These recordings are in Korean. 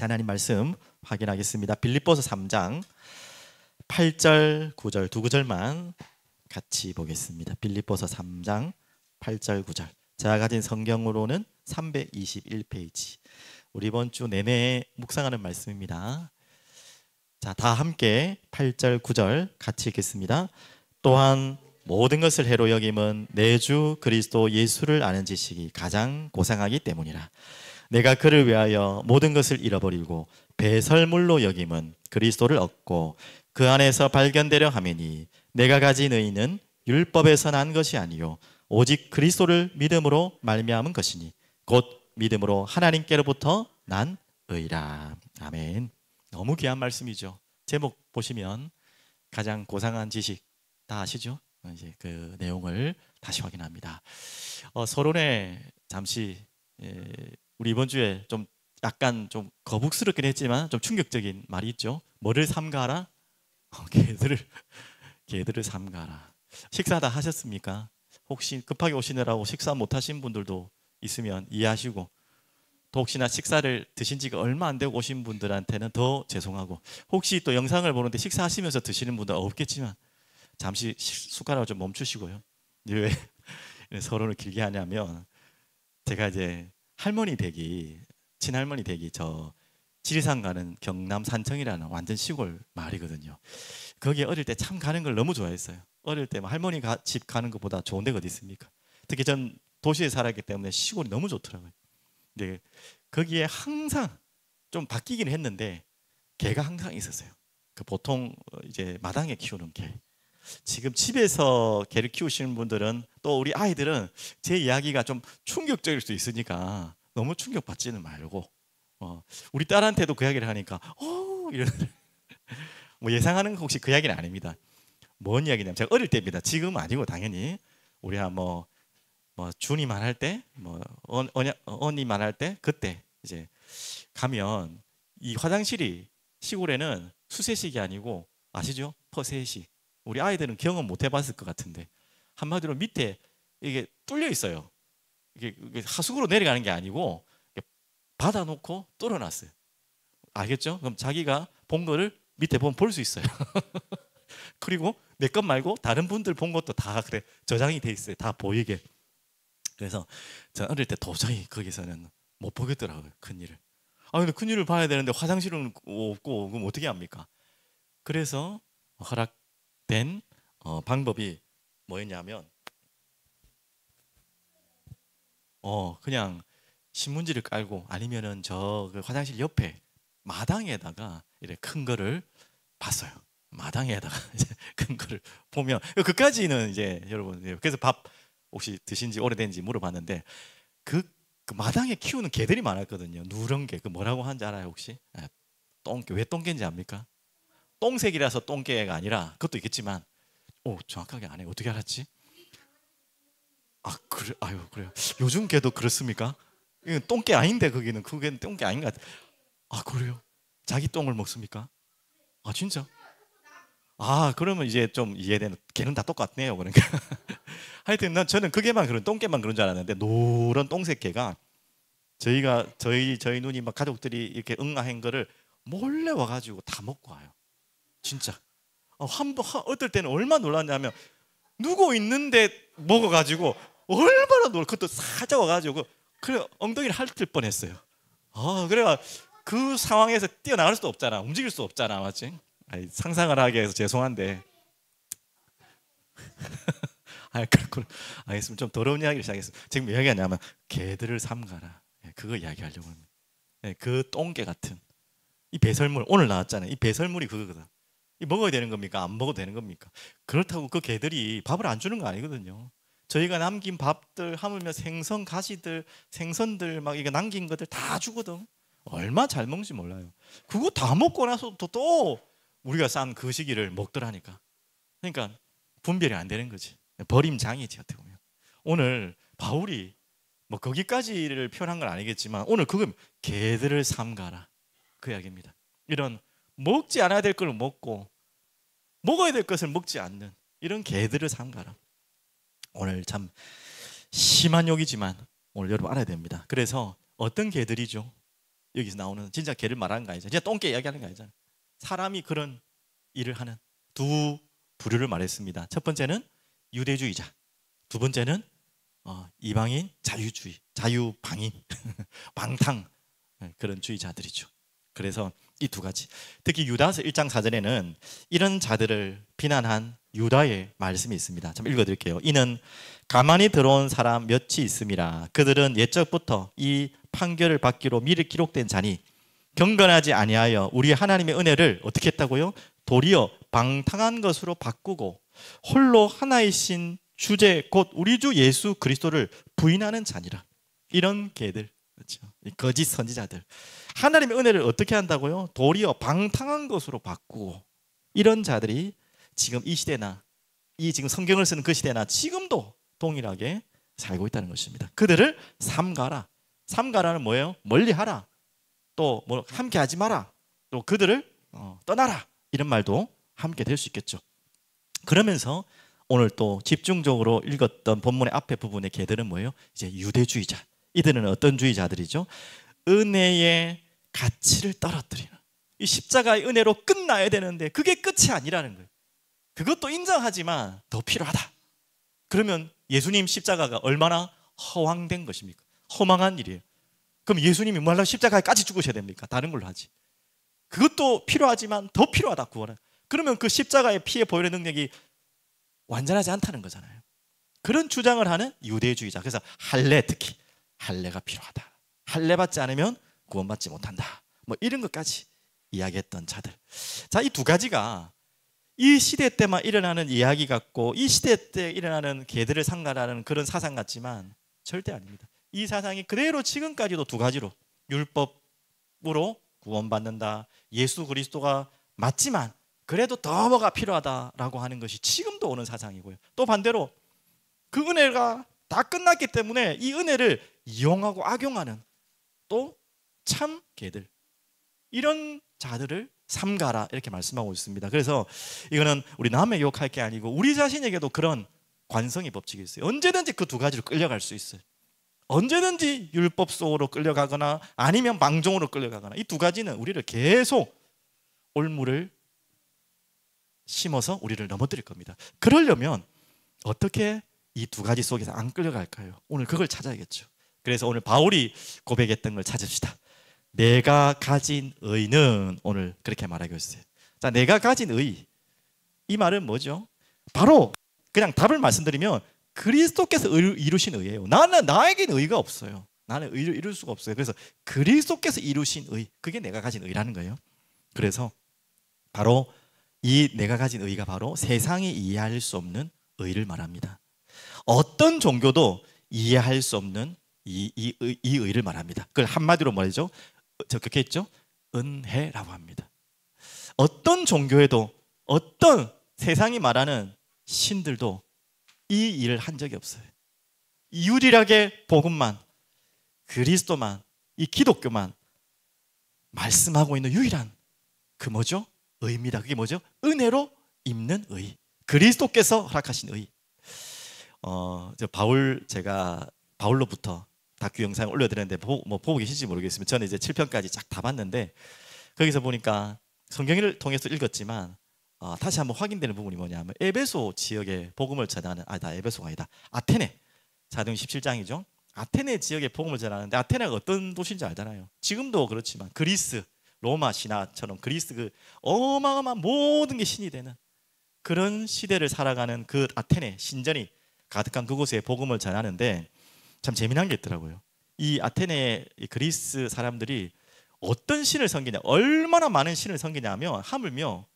하나님 말씀 확인하겠습니다. 빌립보서 3장 8절 9절 두 구절만 같이 보겠습니다. 빌립보서 3장 8절 9절. 제가 가진 성경으로는 321페이지. 우리 이번 주 내내 묵상하는 말씀입니다. 자, 다 함께 8절 9절 같이 읽겠습니다. 또한 모든 것을 해로 여김은 내 주 그리스도 예수를 아는 지식이 가장 고상하기 때문이라. 내가 그를 위하여 모든 것을 잃어버리고 배설물로 여김은 그리스도를 얻고 그 안에서 발견되려 함이니 내가 가진 의는 율법에서 난 것이 아니요 오직 그리스도를 믿음으로 말미암은 것이니 곧 믿음으로 하나님께로부터 난 의라. 아멘. 너무 귀한 말씀이죠. 제목 보시면 가장 고상한 지식 다 아시죠? 이제 그 내용을 다시 확인합니다. 서론에 잠시 우리 이번 주에 좀 약간 좀 거북스럽긴 했지만 좀 충격적인 말이 있죠. 뭐를 삼가라? 개들을 삼가라. 식사 다 하셨습니까? 혹시 급하게 오시느라고 식사 못 하신 분들도 있으면 이해하시고, 또 혹시나 식사를 드신 지가 얼마 안 되고 오신 분들한테는 더 죄송하고, 혹시 또 영상을 보는데 식사하시면서 드시는 분들 없겠지만 잠시 숟가락을 좀 멈추시고요. 왜 서론을 길게 하냐면, 제가 이제 할머니 댁이, 친할머니 댁이 저 지리산 가는 경남 산청이라는 완전 시골 마을이거든요. 거기에 어릴 때 참 가는 걸 너무 좋아했어요. 어릴 때 할머니 집 가는 것보다 좋은 데가 어디 있습니까? 특히 전 도시에 살았기 때문에 시골이 너무 좋더라고요. 근데 거기에 항상 좀 바뀌긴 했는데 개가 항상 있었어요. 그 보통 이제 마당에 키우는 개. 지금 집에서 개를 키우시는 분들은, 또 우리 아이들은 제 이야기가 좀 충격적일 수 있으니까 너무 충격받지는 말고, 우리 딸한테도 그 이야기를 하니까 이런 뭐 예상하는 거 혹시 그 이야기는 아닙니다. 뭔 이야기냐면, 제가 어릴 때입니다. 지금은 아니고 당연히 우리가 뭐 주님만 할 때, 언니만 할 때, 그때 이제 가면 이 화장실이 시골에는 수세식이 아니고 아시죠? 퍼세식. 우리 아이들은 경험 못 해봤을 것 같은데, 한마디로 밑에 이게 뚫려 있어요. 이게 하수구로 내려가는 게 아니고 받아놓고 뚫어놨어요. 알겠죠? 그럼 자기가 본 거를 밑에 보면 볼 수 있어요. 그리고 내 것 말고 다른 분들 본 것도 다 그래 저장이 돼 있어요. 다 보이게. 그래서 저 어릴 때 도저히 거기서는 못 보겠더라고요, 큰일을. 근데 큰일을 봐야 되는데 화장실은 없고, 그럼 어떻게 합니까? 그래서 허락된 방법이 뭐였냐면, 그냥 신문지를 깔고, 아니면은 저 그 화장실 옆에 마당에다가 이렇게 큰 거를 봤어요. 마당에다가 이제 큰 거를 보면, 그까지는 이제 여러분, 그래서 밥 혹시 드신 지 오래된지 물어봤는데, 그 마당에 키우는 개들이 많았거든요. 누런 개. 그 뭐라고 하는지 알아요, 혹시? 똥개. 왜 똥개인지 압니까? 똥색이라서 똥개가 아니라, 그것도 있겠지만, 정확하게 안 해요. 어떻게 알았지? 그래, 그래요. 요즘 개도 그렇습니까? 이건 똥개 아닌데, 그게는 똥개 아닌 것 같아요. 그래요? 자기 똥을 먹습니까? 진짜? 그러면 이제 좀 이해되는, 개는 다 똑같네요, 그러니까. 하여튼 저는 그게만 그런, 똥개만 그런 줄 알았는데, 노란 똥색 개가 저희 누님 막 가족들이 이렇게 응아한 거를 몰래 와가지고 다 먹고 와요. 진짜. 어떨 때는 얼마나 놀랐냐면, 누구 있는데 먹어가지고 얼마나 그것도 살짝 와가지고 그래 엉덩이를 핥을 뻔했어요. 그래가 그 상황에서 뛰어나갈 수도 없잖아. 움직일 수 없잖아, 맞지? 상상을 하게 해서 죄송한데. 그렇구나. 알겠습니다. 좀 더러운 이야기를 시작했습니다. 지금 뭐 이야기하냐면, 개들을 삼가라. 그거 이야기하려고 합니다. 그 똥개 같은 이 배설물, 오늘 나왔잖아요. 이 배설물이 그거거든. 이 먹어야 되는 겁니까? 안 먹어도 되는 겁니까? 그렇다고 그 개들이 밥을 안 주는 거 아니거든요. 저희가 남긴 밥들, 하물며 생선 가시들, 생선들 막 이거 남긴 것들 다 주거든. 얼마 잘 먹는지 몰라요. 그거 다 먹고 나서 또 우리가 싼 그 시기를 먹더라니까. 그러니까 분별이 안 되는 거지. 버림장이지, 어떻게 보면. 오늘 바울이 뭐 거기까지를 표현한 건 아니겠지만, 오늘 그건 개들을 삼가라, 그 이야기입니다. 이런 먹지 않아야 될 걸 먹고 먹어야 될 것을 먹지 않는 이런 개들을 삼가라. 오늘 참 심한 욕이지만 오늘 여러분 알아야 됩니다. 그래서 어떤 개들이죠? 여기서 나오는 진짜 개를 말하는 거 아니잖아요. 진짜 똥개 이야기하는 거 아니잖아요. 사람이 그런 일을 하는 두 부류를 말했습니다. 첫 번째는 유대주의자, 두 번째는 이방인 자유주의, 자유방인, 방탕 그런 주의자들이죠. 그래서 이 두 가지, 특히 유다서 1장 4절에는 이런 자들을 비난한 유다의 말씀이 있습니다. 좀 읽어드릴게요. 이는 가만히 들어온 사람 몇이 있음이라. 그들은 옛적부터 이 판결을 받기로 미리 기록된 자니 경건하지 아니하여 우리 하나님의 은혜를 어떻게 했다고요? 도리어 방탕한 것으로 바꾸고 홀로 하나이신 주제 곧 우리 주 예수 그리스도를 부인하는 자니라. 이런 개들, 그렇죠? 거짓 선지자들, 하나님의 은혜를 어떻게 한다고요? 도리어 방탕한 것으로 바꾸고, 이런 자들이 지금 이 시대나 이 지금 성경을 쓰는 그 시대나 지금도 동일하게 살고 있다는 것입니다. 그들을 삼가라. 삼가라는 뭐예요? 멀리하라. 또 뭐 함께 하지 마라. 또 그들을 떠나라. 이런 말도 함께 될 수 있겠죠. 그러면서 오늘 또 집중적으로 읽었던 본문의 앞에 부분의 개들은 뭐예요? 이제 유대주의자. 이들은 어떤 주의자들이죠? 은혜의 가치를 떨어뜨리는, 이 십자가의 은혜로 끝나야 되는데 그게 끝이 아니라는 거예요. 그것도 인정하지만 더 필요하다. 그러면 예수님 십자가가 얼마나 허황된 것입니까? 허망한 일이에요. 그럼 예수님이 뭐하려고 십자가에까지 죽으셔야 됩니까? 다른 걸로 하지. 그것도 필요하지만 더 필요하다, 구원은. 그러면 그 십자가의 피에 보이는 능력이 완전하지 않다는 거잖아요. 그런 주장을 하는 유대주의자. 그래서 할례, 특히 할례가 필요하다. 할례 받지 않으면 구원받지 못한다. 뭐 이런 것까지 이야기했던 자들. 자, 이 두 가지가 이 시대 때만 일어나는 이야기 같고 이 시대 때 일어나는 개들을 상가라는 그런 사상 같지만 절대 아닙니다. 이 사상이 그대로 지금까지도 두 가지로, 율법으로 구원받는다, 예수 그리스도가 맞지만 그래도 더 뭐가 필요하다라고 하는 것이 지금도 오는 사상이고요. 또 반대로 그 은혜가 다 끝났기 때문에 이 은혜를 이용하고 악용하는 또 참 개들, 이런 자들을 삼가라 이렇게 말씀하고 있습니다. 그래서 이거는 우리 남의 욕할 게 아니고 우리 자신에게도 그런 관성의 법칙이 있어요. 언제든지 그 두 가지로 끌려갈 수 있어요. 언제든지 율법 속으로 끌려가거나 아니면 방종으로 끌려가거나, 이 두 가지는 우리를 계속 올무를 심어서 우리를 넘어뜨릴 겁니다. 그러려면 어떻게 이 두 가지 속에서 안 끌려갈까요? 오늘 그걸 찾아야겠죠. 그래서 오늘 바울이 고백했던 걸 찾읍시다. 내가 가진 의는, 오늘 그렇게 말하고 있어요. 자, 내가 가진 의, 이 말은 뭐죠? 바로 그냥 답을 말씀드리면 그리스도께서 이루신 의예요. 나는 나에게는 의가 없어요. 나는 의를 이룰 수가 없어요. 그래서 그리스도께서 이루신 의, 그게 내가 가진 의라는 거예요. 그래서 바로 이 내가 가진 의가 바로 세상이 이해할 수 없는 의를 말합니다. 어떤 종교도 이해할 수 없는 이 의를 말합니다. 그걸 한마디로 뭐죠? 그렇게 했죠? 은혜라고 합니다. 어떤 종교에도, 어떤 세상이 말하는 신들도 이 일을 한 적이 없어요. 유일하게 복음만, 그리스도만, 이 기독교만 말씀하고 있는 유일한 그 뭐죠? 의입니다. 그게 뭐죠? 은혜로 입는 의, 그리스도께서 허락하신 의. 제가 바울로부터 다큐 영상을 올려드렸는데 보고 계신지 모르겠습니다. 저는 이제 7편까지 쫙 다 봤는데 거기서 보니까 성경을 통해서 읽었지만 다시 한번 확인되는 부분이 뭐냐면 에베소 지역에 복음을 전하는, 에베소가 아니다, 아테네, 사도행 17장이죠. 아테네 지역에 복음을 전하는데, 아테네가 어떤 도시인지 알잖아요. 지금도 그렇지만 그리스, 로마 신화처럼 그리스 그 어마어마한 모든 게 신이 되는 그런 시대를 살아가는 그 아테네 신전이 가득한 그곳에 복음을 전하는데 참 재미난 게 있더라고요. 이 아테네 그리스 사람들이 어떤 신을 섬기냐, 얼마나 많은 신을 섬기냐면 하물며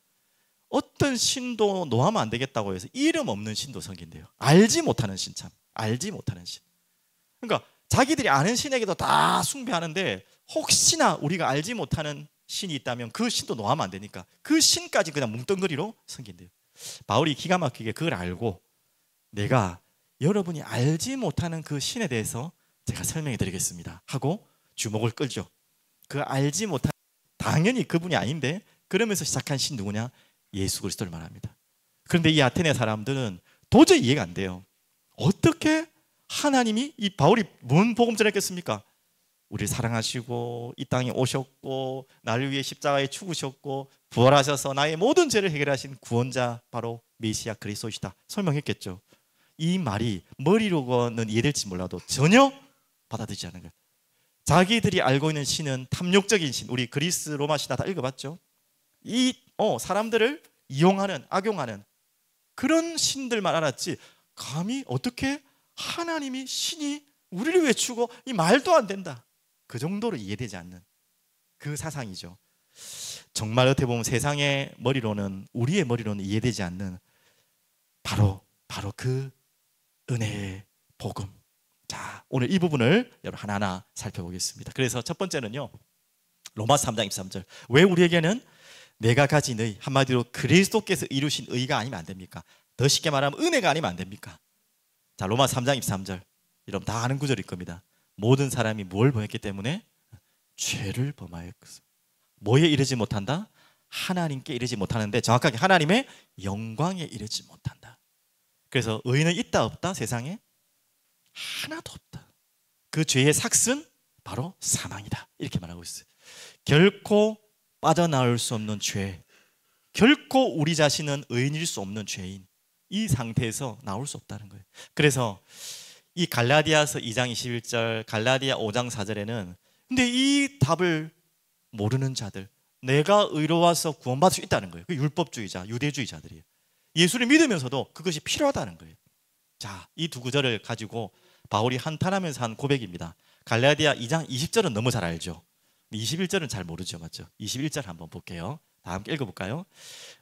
어떤 신도 노하면 안 되겠다고 해서 이름 없는 신도 섬긴대요. 알지 못하는 신, 참 알지 못하는 신. 그러니까 자기들이 아는 신에게도 다 숭배하는데 혹시나 우리가 알지 못하는 신이 있다면 그 신도 노하면 안 되니까 그 신까지 그냥 뭉뚱그리로 섬긴대요. 바울이 기가 막히게 그걸 알고 내가 여러분이 알지 못하는 그 신에 대해서 제가 설명해 드리겠습니다 하고 주목을 끌죠. 그 알지 못한, 당연히 그분이 아닌데 그러면서 시작한 신 누구냐? 예수 그리스도를 말합니다. 그런데 이 아테네 사람들은 도저히 이해가 안 돼요. 어떻게 하나님이, 이 바울이 뭔 복음 전했겠습니까? 우리를 사랑하시고 이 땅에 오셨고 나를 위해 십자가에 죽으셨고 부활하셔서 나의 모든 죄를 해결하신 구원자 바로 메시아 그리스도이시다 설명했겠죠. 이 말이 머리로는 이해될지 몰라도 전혀 받아들이지 않는 거예요. 자기들이 알고 있는 신은 탐욕적인 신, 우리 그리스 로마 신화 다 읽어봤죠. 이 사람들을 이용하는, 악용하는 그런 신들만 알았지, 감히 어떻게 하나님이, 신이 우리를 위해 주고, 이 말도 안 된다, 그 정도로 이해되지 않는 그 사상이죠. 정말 어떻게 보면 세상의 머리로는, 우리의 머리로는 이해되지 않는 바로 그 은혜의 복음. 자, 오늘 이 부분을 여러분 하나하나 살펴보겠습니다. 그래서 첫 번째는요, 로마서 3장 23절. 왜 우리에게는 내가 가진 의, 한마디로 그리스도께서 이루신 의가 아니면 안 됩니까? 더 쉽게 말하면 은혜가 아니면 안 됩니까? 자, 로마서 3장 23절. 여러분 다 아는 구절일 겁니다. 모든 사람이 뭘 범했기 때문에? 죄를 범하였거든. 뭐에 이르지 못한다? 하나님께 이르지 못하는데, 정확하게 하나님의 영광에 이르지 못한다. 그래서 의는 있다 없다? 세상에 하나도 없다. 그 죄의 삭은 바로 사망이다, 이렇게 말하고 있어요. 결코 빠져나올 수 없는 죄, 결코 우리 자신은 의인일 수 없는 죄인, 이 상태에서 나올 수 없다는 거예요. 그래서 이 갈라디아서 2장 21절, 갈라디아 5장 4절에는 근데 이 답을 모르는 자들, 내가 의로워서 구원받을 수 있다는 거예요. 그 율법주의자, 유대주의자들이에요. 예수를 믿으면서도 그것이 필요하다는 거예요. 자, 이 두 구절을 가지고 바울이 한탄하면서 한 고백입니다. 갈라디아 2장 20절은 너무 잘 알죠. 21절은 잘 모르죠, 맞죠? 21절 한번 볼게요. 다 함께 읽어볼까요?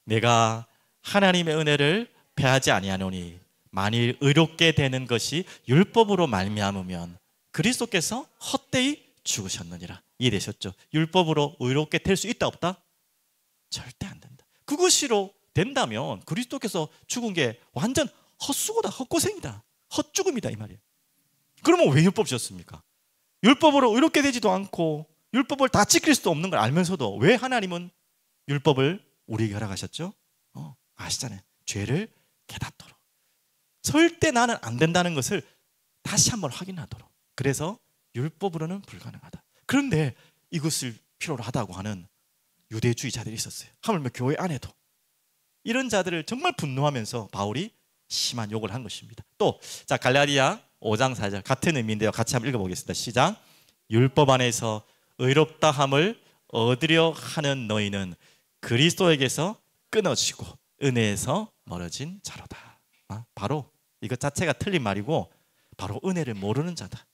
내가 하나님의 은혜를 패하지 아니하노니 만일 의롭게 되는 것이 율법으로 말미암으면 그리스도께서 헛되이 죽으셨느니라. 이해되셨죠? 율법으로 의롭게 될 수 있다 없다? 절대 안 된다. 그것이로 된다면 그리스도께서 죽은 게 완전 헛수고다, 헛고생이다, 헛죽음이다, 이 말이에요. 그러면 왜 율법 주셨습니까? 율법으로 의롭게 되지도 않고 율법을 다 지킬 수도 없는 걸 알면서도 왜 하나님은 율법을 우리에게 허락하셨죠? 아시잖아요. 죄를 깨닫도록, 절대 나는 안 된다는 것을 다시 한번 확인하도록. 그래서 율법으로는 불가능하다. 그런데 이것을 필요로 하다고 하는 유대주의자들이 있었어요. 하물며 교회 안에도 이런 자들을 정말 분노하면서 바울이 심한 욕을 한 것입니다. 또, 자, 갈라디아 5장 4절 같은 의미인데요, 같이 한번 읽어보겠습니다. 시작. 율법 안에서 의롭다 함을 얻으려 하는 너희는 그리스도에게서 끊어지고 은혜에서 멀어진 자로다. 바로 이것 자체가 틀린 말이고, 바로 은혜를 모르는 자다.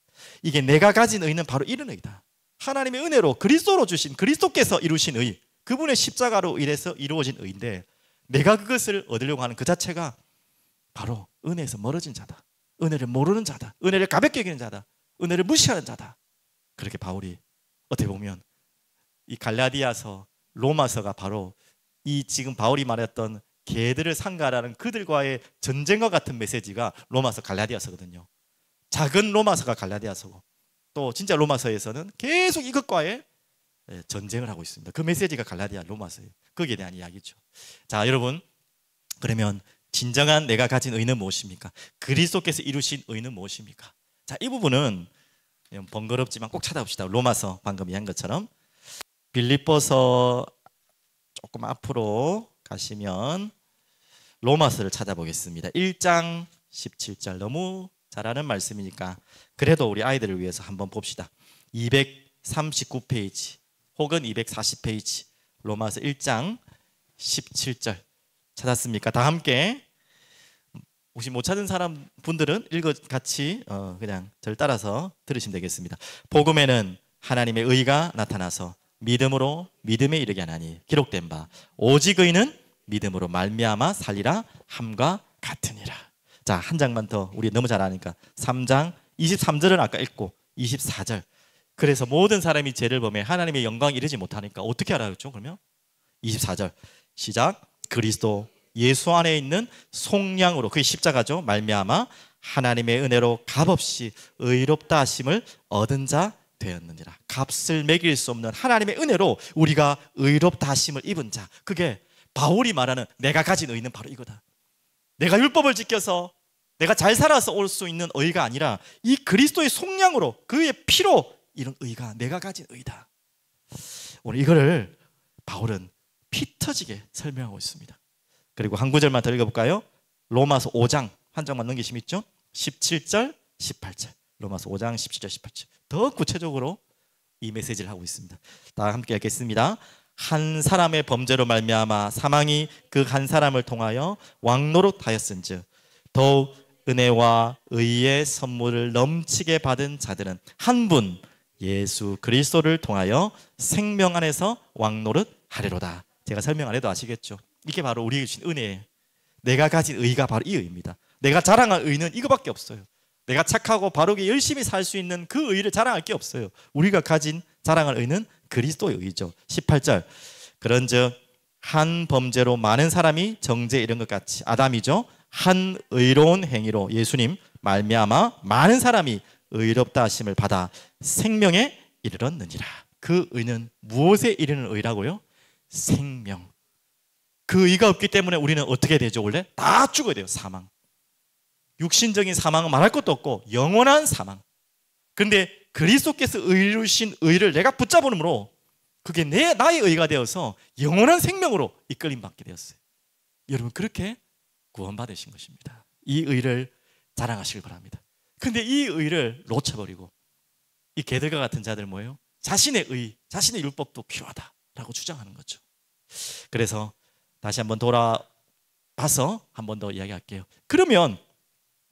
이게 내가 가진 의는 바로 이런 의다. 하나님의 은혜로 그리스도로 주신, 그리스도께서 이루신 의, 그분의 십자가로 인해서 이루어진 의인데, 내가 그것을 얻으려고 하는 그 자체가 바로 은혜에서 멀어진 자다, 은혜를 모르는 자다, 은혜를 가볍게 여기는 자다, 은혜를 무시하는 자다. 그렇게 바울이 어떻게 보면 이 갈라디아서, 로마서가 바로 이 지금 바울이 말했던 개들을 상가라는 그들과의 전쟁과 같은 메시지가 로마서, 갈라디아서거든요. 작은 로마서가 갈라디아서고, 또 진짜 로마서에서는 계속 이것과의 전쟁을 하고 있습니다. 그 메시지가 갈라디아, 로마서예요. 거기에 대한 이야기죠. 자, 여러분, 그러면 진정한 내가 가진 의는 무엇입니까? 그리스도께서 이루신 의는 무엇입니까? 자, 이 부분은 번거롭지만 꼭 찾아봅시다. 로마서 방금 이야기한 것처럼. 빌립보서 조금 앞으로 가시면 로마서를 찾아보겠습니다. 1장 17절, 너무 잘 아는 말씀이니까 그래도 우리 아이들을 위해서 한번 봅시다. 239페이지 혹은 240페이지, 로마서 1장 17절 찾았습니까? 다 함께. 혹시 못 찾은 사람 분들은 같이 그냥 저를 따라서 들으시면 되겠습니다. 복음에는 하나님의 의가 나타나서 믿음으로 믿음에 이르게 하나니 기록된 바 오직 의는 믿음으로 말미암아 살리라 함과 같으니라. 자, 한 장만 더, 우리 너무 잘 아니까 3장 23절은 아까 읽고 24절. 그래서 모든 사람이 죄를 범해 하나님의 영광에 이르지 못하니까 어떻게 알아였죠? 그러면 24절 시작. 그리스도 예수 안에 있는 속량으로, 그게 십자가죠, 말미암아 하나님의 은혜로 값없이 의롭다 하심을 얻은 자 되었느니라. 값을 매길 수 없는 하나님의 은혜로 우리가 의롭다 하심을 입은 자, 그게 바울이 말하는 내가 가진 의는 바로 이거다. 내가 율법을 지켜서 내가 잘 살아서 올 수 있는 의가 아니라 이 그리스도의 속량으로, 그의 피로 이런 의가 내가 가진 의다. 오늘 이거를 바울은 피 터지게 설명하고 있습니다. 그리고 한 구절만 더 읽어볼까요? 로마서 5장 한 장만 넘기시면 있죠? 17절 18절 로마서 5장 17절 18절 더 구체적으로 이 메시지를 하고 있습니다. 다 함께 읽겠습니다. 한 사람의 범죄로 말미암아 사망이 그 한 사람을 통하여 왕노릇하였은즉 더욱 은혜와 의의 선물을 넘치게 받은 자들은 한 분 예수 그리스도를 통하여 생명 안에서 왕노릇하리로다. 제가 설명 안 해도 아시겠죠? 이게 바로 우리에게 주신 은혜예요. 내가 가진 의가 바로 이 의입니다. 내가 자랑할 의는 이거밖에 없어요. 내가 착하고 바르게 열심히 살 수 있는 그 의를 자랑할 게 없어요. 우리가 가진 자랑할 의는 그리스도의 의죠. 18절 그런즉 한 범죄로 많은 사람이 정죄에 이른 것 같이 아담이죠. 한 의로운 행위로 예수님 말미암아 많은 사람이 의롭다 하심을 받아 생명에 이르렀느니라. 그 의는 무엇에 이르는 의라고요? 생명. 그 의가 없기 때문에 우리는 어떻게 되죠? 원래 다 죽어야 돼요. 사망. 육신적인 사망은 말할 것도 없고 영원한 사망. 그런데 그리스도께서 이루신 의를 내가 붙잡음으로 그게 나의 의가 되어서 영원한 생명으로 이끌림 받게 되었어요. 여러분 그렇게 구원받으신 것입니다. 이 의를 자랑하시길 바랍니다. 그런데 이 의를 놓쳐버리고 이 개들과 같은 자들 뭐예요? 자신의 의, 자신의 율법도 필요하다라고 주장하는 거죠. 그래서 다시 한번 돌아봐서 한 번 더 이야기할게요. 그러면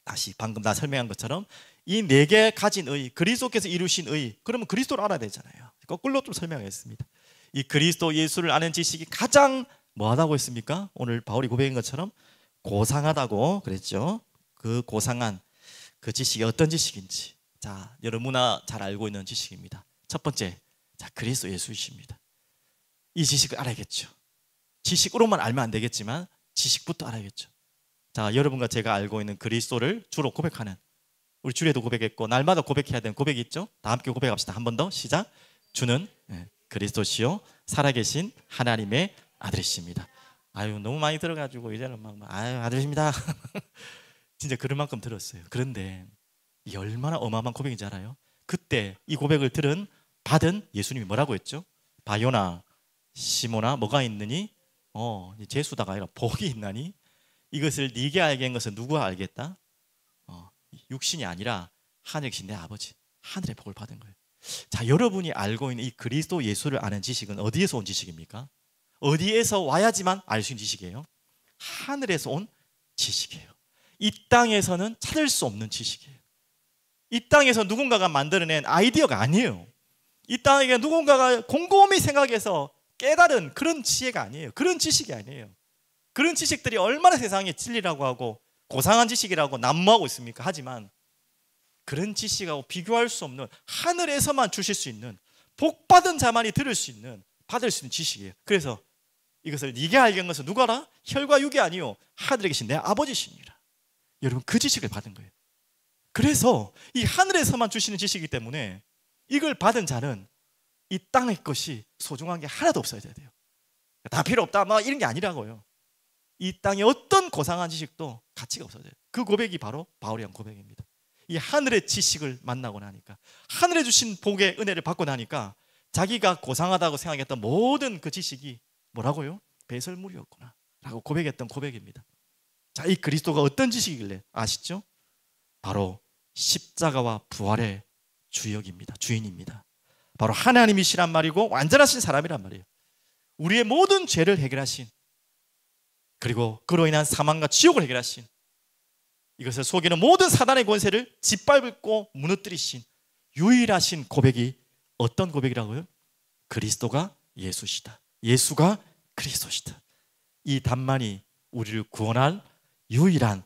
다시 방금 다 설명한 것처럼 이 네 개 가진 의, 그리스도께서 이루신 의, 그러면 그리스도를 알아야 되잖아요. 거꾸로 좀 설명하겠습니다. 이 그리스도 예수를 아는 지식이 가장 뭐하다고 했습니까? 오늘 바울이 고백한 것처럼 고상하다고 그랬죠. 그 고상한 그 지식이 어떤 지식인지, 자 여러분나 잘 알고 있는 지식입니다. 첫 번째, 자 그리스도 예수이십니다. 이 지식을 알아야겠죠. 지식으로만 알면 안 되겠지만 지식부터 알아야겠죠. 자 여러분과 제가 알고 있는 그리스도를 주로 고백하는, 우리 주례도 고백했고 날마다 고백해야 되는 고백이 있죠. 다 함께 고백합시다. 한 번 더 시작. 주는 그리스도시요 살아계신 하나님의 아들이십니다. 아유 너무 많이 들어가지고 이제는 막 아유 아들입니다. 진짜 그럴 만큼 들었어요. 그런데 이게 얼마나 어마어마한 고백인지 알아요? 그때 이 고백을 받은 예수님이 뭐라고 했죠? 바요나 시모나 뭐가 있느니? 재수다가 아니라 복이 있나니? 이것을 네게 알게 한 것은 누가 알겠다? 육신이 아니라 하늘에 계신 내 아버지, 하늘의 복을 받은 거예요. 자 여러분이 알고 있는 이 그리스도 예수를 아는 지식은 어디에서 온 지식입니까? 어디에서 와야지만 알 수 있는 지식이에요? 하늘에서 온 지식이에요. 이 땅에서는 찾을 수 없는 지식이에요. 이 땅에서 누군가가 만들어낸 아이디어가 아니에요. 이 땅에 누군가가 곰곰이 생각해서 깨달은 그런 지혜가 아니에요. 그런 지식이 아니에요. 그런 지식들이 얼마나 세상에 진리라고 하고 고상한 지식이라고 난무하고 있습니까? 하지만 그런 지식하고 비교할 수 없는, 하늘에서만 주실 수 있는, 복받은 자만이 들을 수 있는, 받을 수 있는 지식이에요. 그래서 이것을 네게 알게 한 것은 누가라? 혈과 육이 아니요 하늘에 계신 내 아버지시니라. 여러분 그 지식을 받은 거예요. 그래서 이 하늘에서만 주시는 지식이기 때문에 이걸 받은 자는 이 땅의 것이 소중한 게 하나도 없어야 돼요. 다 필요 없다 막 이런 게 아니라고요. 이 땅의 어떤 고상한 지식도 가치가 없어야 돼요. 그 고백이 바로 바울이 한 고백입니다. 이 하늘의 지식을 만나고 나니까, 하늘에 주신 복의 은혜를 받고 나니까 자기가 고상하다고 생각했던 모든 그 지식이 뭐라고요? 배설물이었구나 라고 고백했던 고백입니다. 자, 이 그리스도가 어떤 지식이길래 아시죠? 바로 십자가와 부활의 주역입니다. 주인입니다. 바로 하나님이시란 말이고 완전하신 사람이란 말이에요. 우리의 모든 죄를 해결하신, 그리고 그로 인한 사망과 지옥을 해결하신, 이것을 속이는 모든 사단의 권세를 짓밟고 무너뜨리신 유일하신 고백이 어떤 고백이라고요? 그리스도가 예수시다. 예수가 그리스도시다. 이 답만이 우리를 구원할 유일한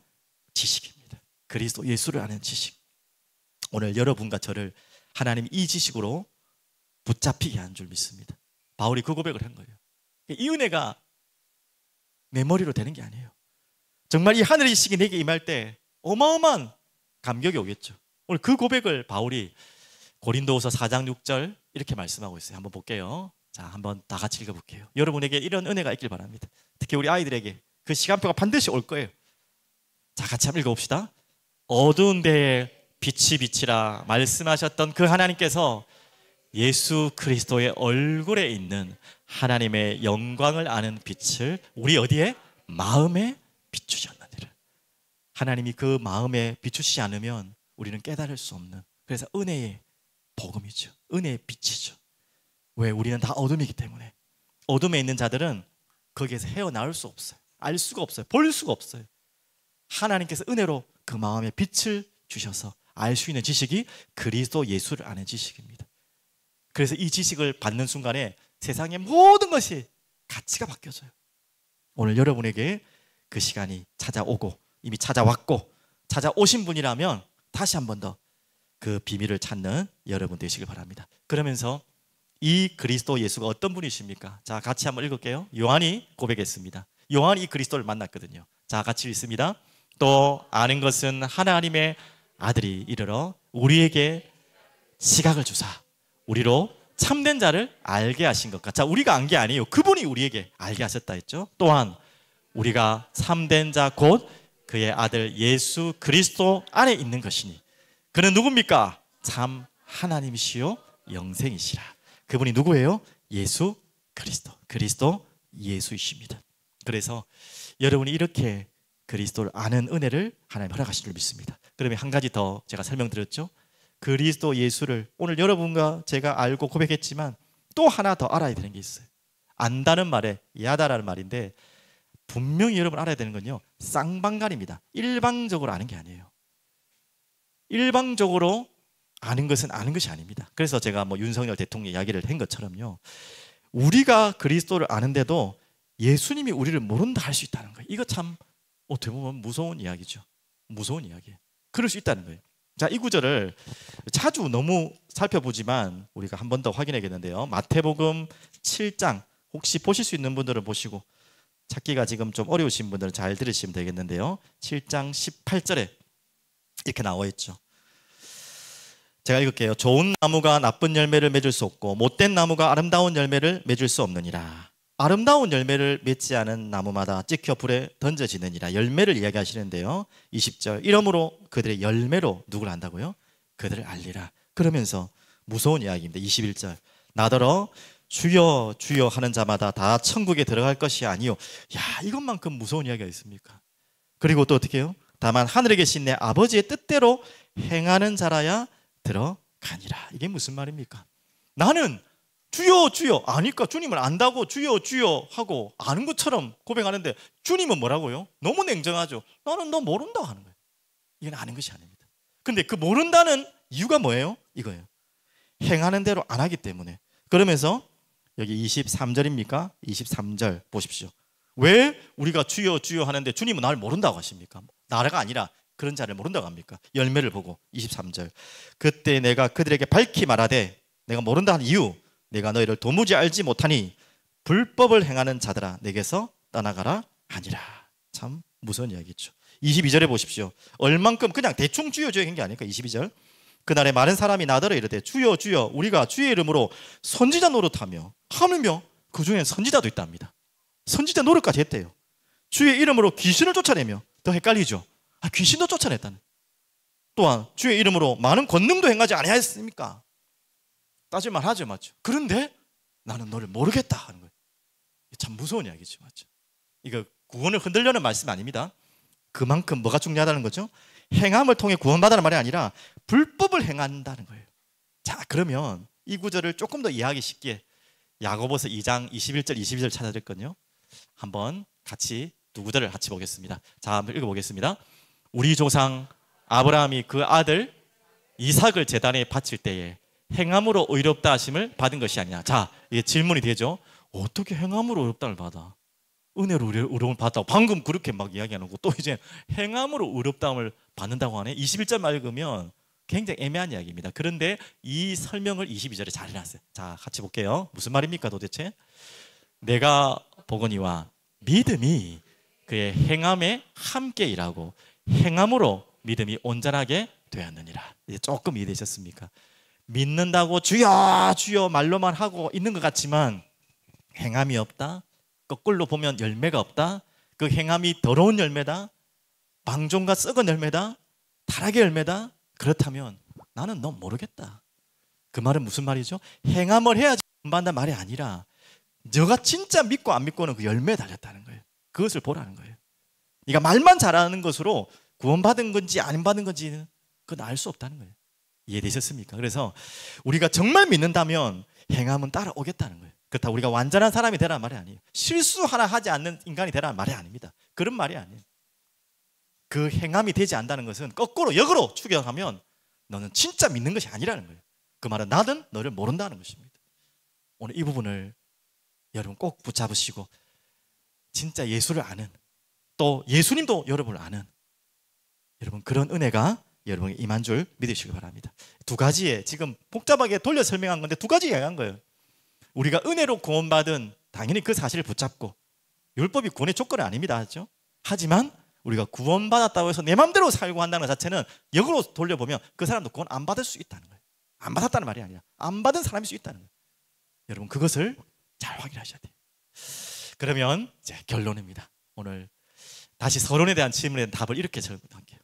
지식입니다. 그리스도 예수를 아는 지식. 오늘 여러분과 저를 하나님이 이 지식으로 붙잡히게 한 줄 믿습니다. 바울이 그 고백을 한 거예요. 이 은혜가 내 머리로 되는 게 아니에요. 정말 이 하늘의 지식이 내게 임할 때 어마어마한 감격이 오겠죠. 오늘 그 고백을 바울이 고린도후서 4장 6절 이렇게 말씀하고 있어요. 한번 볼게요. 자, 한번 다 같이 읽어볼게요. 여러분에게 이런 은혜가 있길 바랍니다. 특히 우리 아이들에게 그 시간표가 반드시 올 거예요. 자, 같이 한번 읽어봅시다. 어두운 데에 빛이 비치라 말씀하셨던 그 하나님께서 예수 그리스도의 얼굴에 있는 하나님의 영광을 아는 빛을 우리 어디에? 마음에 비추셨느니라. 하나님이 그 마음에 비추시지 않으면 우리는 깨달을 수 없는, 그래서 은혜의 복음이죠. 은혜의 빛이죠. 왜? 우리는 다 어둠이기 때문에. 어둠에 있는 자들은 거기에서 헤어나올 수 없어요. 알 수가 없어요. 볼 수가 없어요. 하나님께서 은혜로 그 마음에 빛을 주셔서 알 수 있는 지식이 그리스도 예수를 아는 지식입니다. 그래서 이 지식을 받는 순간에 세상의 모든 것이 가치가 바뀌어져요. 오늘 여러분에게 그 시간이 찾아오고 이미 찾아왔고 찾아오신 분이라면 다시 한 번 더 그 비밀을 찾는 여러분 되시길 바랍니다. 그러면서 이 그리스도 예수가 어떤 분이십니까? 자, 같이 한번 읽을게요. 요한이 고백했습니다. 요한이 이 그리스도를 만났거든요. 자, 같이 읽습니다. 또 아는 것은 하나님의 아들이 이르러 우리에게 지각을 주사 우리로 참된 자를 알게 하신 것 같아. 자, 우리가 안 게 아니에요. 그분이 우리에게 알게 하셨다 했죠. 또한 우리가 참된 자 곧 그의 아들 예수 그리스도 안에 있는 것이니 그는 누굽니까? 참 하나님이시요 영생이시라. 그분이 누구예요? 예수 그리스도. 그리스도 예수이십니다. 그래서 여러분이 이렇게 그리스도를 아는 은혜를 하나님 허락하신 줄 믿습니다. 그러면 한 가지 더 제가 설명드렸죠. 그리스도 예수를 오늘 여러분과 제가 알고 고백했지만 또 하나 더 알아야 되는 게 있어요. 안다는 말에 야다라는 말인데 분명히 여러분 알아야 되는 건요, 쌍방간입니다. 일방적으로 아는 게 아니에요. 일방적으로 아는 것은 아는 것이 아닙니다. 그래서 제가 뭐 윤석열 대통령 이야기를 한 것처럼요, 우리가 그리스도를 아는데도 예수님이 우리를 모른다 할 수 있다는 거예요. 이거 참 어떻게 보면 무서운 이야기죠. 무서운 이야기예요. 그럴 수 있다는 거예요. 자, 이 구절을 자주 너무 살펴보지만 우리가 한 번 더 확인해야겠는데요. 마태복음 7장 혹시 보실 수 있는 분들은 보시고 찾기가 지금 좀 어려우신 분들은 잘 들으시면 되겠는데요. 7장 18절에 이렇게 나와 있죠. 제가 읽을게요. 좋은 나무가 나쁜 열매를 맺을 수 없고 못된 나무가 아름다운 열매를 맺을 수 없느니라. 아름다운 열매를 맺지 않은 나무마다 찍혀 불에 던져지느니라. 열매를 이야기하시는데요. 20절 이러므로 그들의 열매로 누구를 안다고요? 그들을 알리라. 그러면서 무서운 이야기입니다. 21절 나더러 주여 주여 하는 자마다 다 천국에 들어갈 것이 아니요. 야, 이것만큼 무서운 이야기가 있습니까? 그리고 또 어떻게 해요? 다만 하늘에 계신 내 아버지의 뜻대로 행하는 자라야 들어가니라. 이게 무슨 말입니까? 나는 주여 주여 아니까 주님을 안다고 주여 주여 하고 아는 것처럼 고백하는데 주님은 뭐라고요? 너무 냉정하죠. 나는 너 모른다 하는 거예요. 이건 아는 것이 아닙니다. 근데 그 모른다는 이유가 뭐예요? 이거예요. 행하는 대로 안 하기 때문에. 그러면서 여기 23절입니까? 23절 보십시오. 왜 우리가 주여 주여 하는데 주님은 나를 모른다고 하십니까? 나라가 아니라 그런 자를 모른다고 합니까? 열매를 보고. 23절 그때 내가 그들에게 밝히 말하되 내가 모른다 하는 이유 내가 너희를 도무지 알지 못하니 불법을 행하는 자들아 내게서 떠나가라 하니라. 참 무서운 이야기죠. 22절에 보십시오. 얼만큼 그냥 대충 주여 주여 한 게 아닐까. 22절 그날에 많은 사람이 나더러 이르되 주여 주여 우리가 주의 이름으로 선지자 노릇하며 하물며 그 중에 선지자도 있답니다. 선지자 노릇까지 했대요. 주의 이름으로 귀신을 쫓아내며. 더 헷갈리죠. 귀신도 쫓아냈다는. 또한 주의 이름으로 많은 권능도 행하지 아니하였습니까? 따질만 하죠, 맞죠? 그런데 나는 너를 모르겠다 하는 거예요. 참 무서운 이야기죠, 맞죠? 이거 구원을 흔들려는 말씀 아닙니다. 그만큼 뭐가 중요하다는 거죠? 행함을 통해 구원받아라는 말이 아니라 불법을 행한다는 거예요. 자, 그러면 이 구절을 조금 더 이해하기 쉽게 야고보서 2장 21절 22절 찾아드렸거든요. 한번 같이 두 구절을 같이 보겠습니다. 자, 한번 읽어보겠습니다. 우리 조상 아브라함이 그 아들 이삭을 제단에 바칠 때에 행함으로 의롭다 하심을 받은 것이 아니냐. 자, 이게 질문이 되죠. 어떻게 행함으로 의롭다를 받아? 은혜로 의로움을 받았다고 방금 그렇게 막 이야기하는 거 또 이제 행함으로 의롭다함을 받는다고 하네. 21절 읽으면 굉장히 애매한 이야기입니다. 그런데 이 설명을 22절에 잘 해놨어요. 자, 같이 볼게요. 무슨 말입니까 도대체? 내가 보거니와 믿음이 그의 행함에 함께 일하고 행함으로 믿음이 온전하게 되었느니라. 이제 조금 이해되셨습니까? 믿는다고 주여 주여 말로만 하고 있는 것 같지만 행함이 없다. 거꾸로 보면 열매가 없다. 그 행함이 더러운 열매다. 방종과 썩은 열매다. 타락의 열매다. 그렇다면 나는 너 모르겠다. 그 말은 무슨 말이죠? 행함을 해야지 구원받는다는 말이 아니라 너가 진짜 믿고 안 믿고는 그 열매에 달렸다는 거예요. 그것을 보라는 거예요. 네가 말만 잘하는 것으로 구원받은 건지 안 받은 건지는 그건 알 수 없다는 거예요. 이해되셨습니까? 그래서 우리가 정말 믿는다면 행함은 따라오겠다는 거예요. 그렇다고 우리가 완전한 사람이 되라는 말이 아니에요. 실수 하나 하지 않는 인간이 되라는 말이 아닙니다. 그런 말이 아니에요. 그 행함이 되지 않는다는 것은 거꾸로 역으로 추격하면 너는 진짜 믿는 것이 아니라는 거예요. 그 말은 나는 너를 모른다는 것입니다. 오늘 이 부분을 여러분 꼭 붙잡으시고 진짜 예수를 아는, 또 예수님도 여러분을 아는 여러분 그런 은혜가 여러분이 임한 줄 믿으시기 바랍니다. 두 가지에 지금 복잡하게 돌려 설명한 건데 두 가지 이야기한 거예요. 우리가 은혜로 구원받은 당연히 그 사실을 붙잡고 율법이 구원의 조건은 아닙니다. 하죠? 하지만 우리가 구원받았다고 해서 내 마음대로 살고 한다는 것 자체는 역으로 돌려보면 그 사람도 구원 안 받을 수 있다는 거예요. 안 받았다는 말이 아니라 안 받은 사람일 수 있다는 거예요. 여러분 그것을 잘 확인하셔야 돼요. 그러면 이제 결론입니다. 오늘 다시 서론에 대한 질문에 대한 답을 이렇게 적을게요.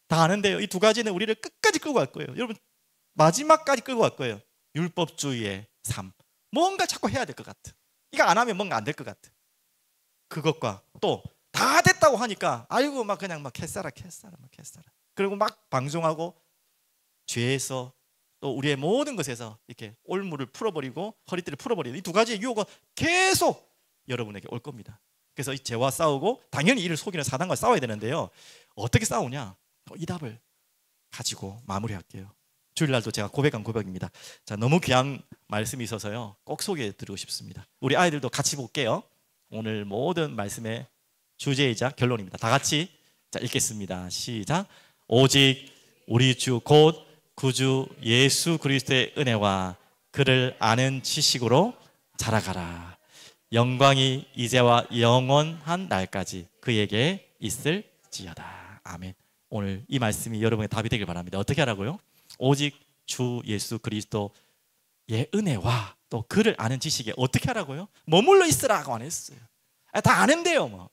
다 아는데요. 이 두 가지는 우리를 끝까지 끌고 갈 거예요. 여러분 마지막까지 끌고 갈 거예요. 율법주의의 삶. 뭔가 자꾸 해야 될 것 같아. 이거 안 하면 뭔가 안 될 것 같아. 그것과 또 다 됐다고 하니까 아이고 막 그냥 막 캐싸라. 그리고 막 방종하고 죄에서 또 우리의 모든 것에서 이렇게 올무를 풀어버리고 허리띠를 풀어버리는 이 두 가지의 유혹은 계속 여러분에게 올 겁니다. 그래서 이 죄와 싸우고 당연히 이를 속이는 사단과 싸워야 되는데요. 어떻게 싸우냐? 이 답을 가지고 마무리할게요. 주일날도 제가 고백한 고백입니다. 자, 너무 귀한 말씀이 있어서요. 꼭 소개해드리고 싶습니다. 우리 아이들도 같이 볼게요. 오늘 모든 말씀의 주제이자 결론입니다. 다 같이 자 읽겠습니다. 시작. 오직 우리 주 곧 구주 예수 그리스도의 은혜와 그를 아는 지식으로 자라가라. 영광이 이제와 영원한 날까지 그에게 있을지어다. 아멘. 오늘 이 말씀이 여러분의 답이 되길 바랍니다. 어떻게 하라고요? 오직 주 예수 그리스도의 은혜와 또 그를 아는 지식에 어떻게 하라고요? 머물러 있으라고 안 했어요. 다 아는데요. 뭐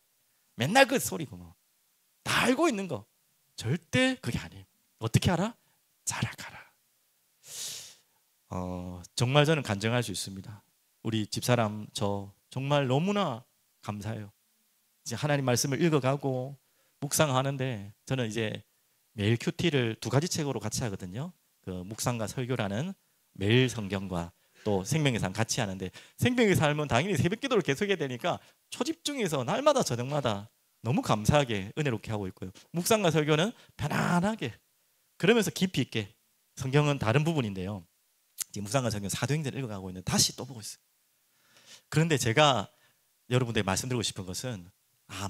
맨날 그 소리고 뭐 다 알고 있는 거 절대 그게 아니에요. 어떻게 알아? 자라가라. 정말 저는 간증할 수 있습니다. 우리 집사람 저 정말 너무나 감사해요. 이제 하나님 말씀을 읽어가고 묵상하는데 저는 이제 매일 큐티를 두 가지 책으로 같이 하거든요. 그 묵상과 설교라는 매일 성경과 또 생명의 삶 같이 하는데 생명의 삶은 당연히 새벽 기도를 계속해야 되니까 초집중해서 날마다 저녁마다 너무 감사하게 은혜롭게 하고 있고요. 묵상과 설교는 편안하게 그러면서 깊이 있게 성경은 다른 부분인데요. 지금 묵상과 설교 사도행전을 읽어가고 있는데 다시 또 보고 있어요. 그런데 제가 여러분들에게 말씀드리고 싶은 것은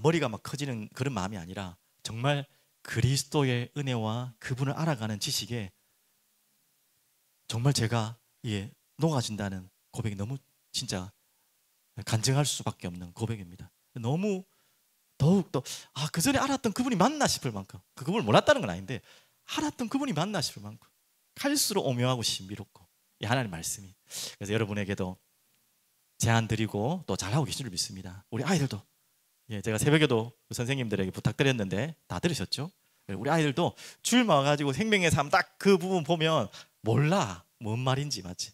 머리가 막 커지는 그런 마음이 아니라 정말 그리스도의 은혜와 그분을 알아가는 지식에 정말 제가 녹아진다는 고백이 너무 진짜 간증할 수밖에 없는 고백입니다. 너무 더욱더 그 전에 알았던 그분이 맞나 싶을 만큼 그 그분을 몰랐다는 건 아닌데 알았던 그분이 맞나 싶을 만큼 갈수록 오묘하고 신비롭고 이 하나님의 말씀이 그래서 여러분에게도 제안 드리고 또 잘하고 계신 줄 믿습니다. 우리 아이들도 제가 새벽에도 선생님들에게 부탁드렸는데 다 들으셨죠? 우리 아이들도 줄 모아가지고 생명의 삶 딱 그 부분 보면 몰라 뭔 말인지 맞지?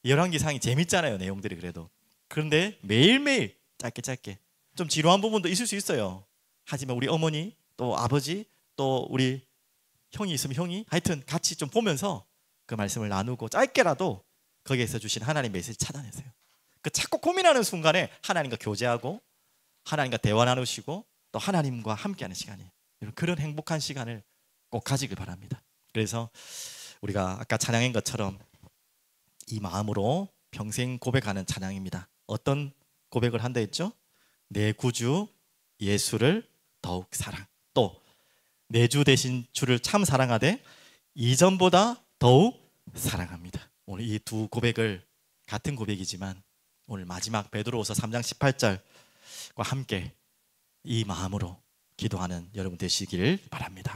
열왕기상이 재밌잖아요 내용들이 그래도. 그런데 매일매일 짧게 좀 지루한 부분도 있을 수 있어요. 하지만 우리 어머니 또 아버지 또 우리 형이 있으면 형이 하여튼 같이 좀 보면서 그 말씀을 나누고 짧게라도 거기에서 주신 하나님 메시지 찾아내세요. 그 자꾸 고민하는 순간에 하나님과 교제하고 하나님과 대화 나누시고 또 하나님과 함께하는 시간이에요. 그런 행복한 시간을 꼭 가지길 바랍니다. 그래서 우리가 아까 찬양한 것처럼 이 마음으로 평생 고백하는 찬양입니다. 어떤 고백을 한다 했죠? 내 구주 예수를 더욱 사랑 또 내 주 되신 주를 참 사랑하되 이전보다 더욱 사랑합니다. 오늘 이 두 고백을 같은 고백이지만 오늘 마지막 베드로후서 3장 18절과 함께 이 마음으로 기도하는 여러분 되시길 바랍니다.